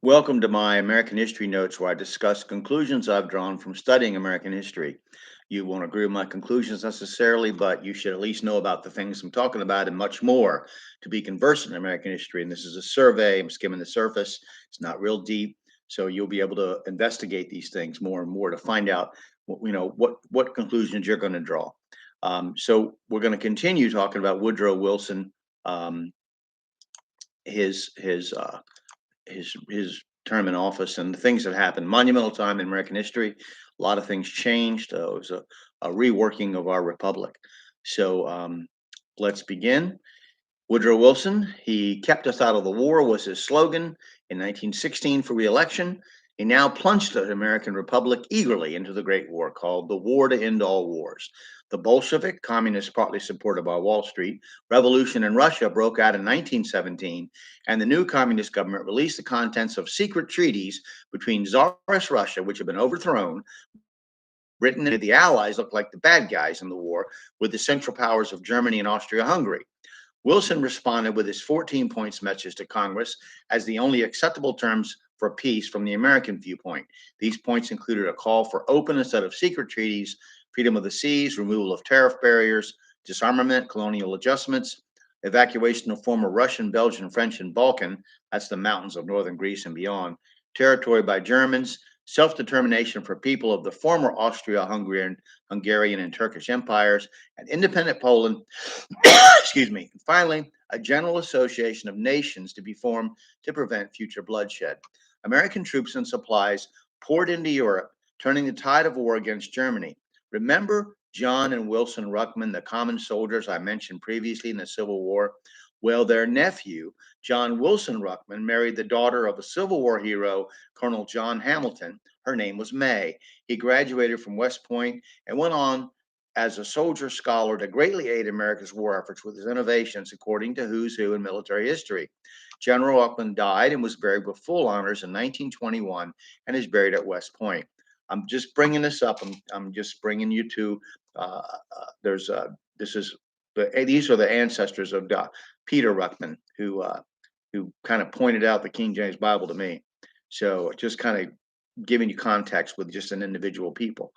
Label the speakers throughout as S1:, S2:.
S1: Welcome to my American History Notes, where I discuss conclusions I've drawn from studying American history. You won't agree with my conclusions necessarily, but you should at least know about the things I'm talking about and much more to be conversant in American history. And this is a survey. I'm skimming the surface. It's not real deep, so you'll be able to investigate these things more and more to find out what conclusions you're going to draw. So we're going to continue talking about Woodrow Wilson, um, his his term in office and the things that happened. Monumental time in American history. A lot of things changed. It was a reworking of our republic. So let's begin. Woodrow Wilson, he kept us out of the war, was his slogan in 1916 for re-election. He now plunged the American Republic eagerly into the Great War, called the War to End All Wars. The Bolshevik, communists partly supported by Wall Street, revolution in Russia broke out in 1917, and the new communist government released the contents of secret treaties between Tsarist Russia, which had been overthrown, Britain and the Allies looked like the bad guys in the war, with the Central Powers of Germany and Austria-Hungary. Wilson responded with his 14 points message to Congress as the only acceptable terms for peace from the American viewpoint. These points included a call for open instead of secret treaties, freedom of the seas, removal of tariff barriers, disarmament, colonial adjustments, evacuation of former Russian, Belgian, French, and Balkan, that's the mountains of northern Greece and beyond, territory by Germans, self-determination for people of the former Hungarian and Turkish empires, and independent Poland. Excuse me. And finally, a general association of nations to be formed to prevent future bloodshed. American troops and supplies poured into Europe, turning the tide of war against Germany. Remember John and Wilson Ruckman, the common soldiers I mentioned previously in the Civil War? Well, their nephew, John Wilson Ruckman, married the daughter of a Civil War hero, Colonel John Hamilton. Her name was May. He graduated from West Point and went on as a soldier scholar to greatly aid America's war efforts with his innovations, according to Who's Who in military history. General Ruckman died and was buried with full honors in 1921 and is buried at West Point. I'm just bringing this up. I'm just bringing you to. There's this is these are the ancestors of Peter Ruckman, who kind of pointed out the King James Bible to me. So just kind of giving you context with just an individual people.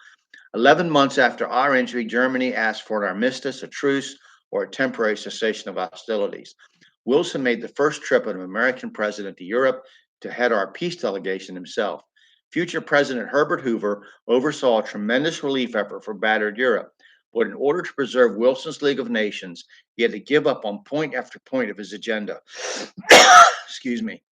S1: 11 months after our entry, Germany asked for an armistice, a truce, or a temporary cessation of hostilities. Wilson made the first trip of an American president to Europe to head our peace delegation himself. Future President Herbert Hoover oversaw a tremendous relief effort for battered Europe. But in order to preserve Wilson's League of Nations, he had to give up on point after point of his agenda. Excuse me.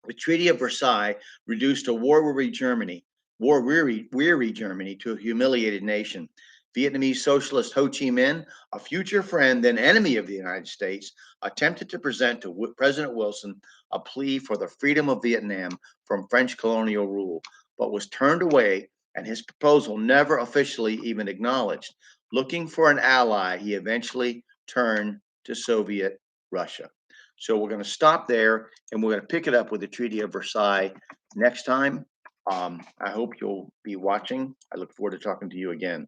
S1: The Treaty of Versailles reduced a war-weary Germany to a humiliated nation. Vietnamese socialist Ho Chi Minh, a future friend, then enemy of the United States, attempted to present to President Wilson a plea for the freedom of Vietnam from French colonial rule, but was turned away and his proposal never officially even acknowledged. Looking for an ally, he eventually turned to Soviet Russia. So we're going to stop there and we're going to pick it up with the Treaty of Versailles next time. I hope you'll be watching. I look forward to talking to you again.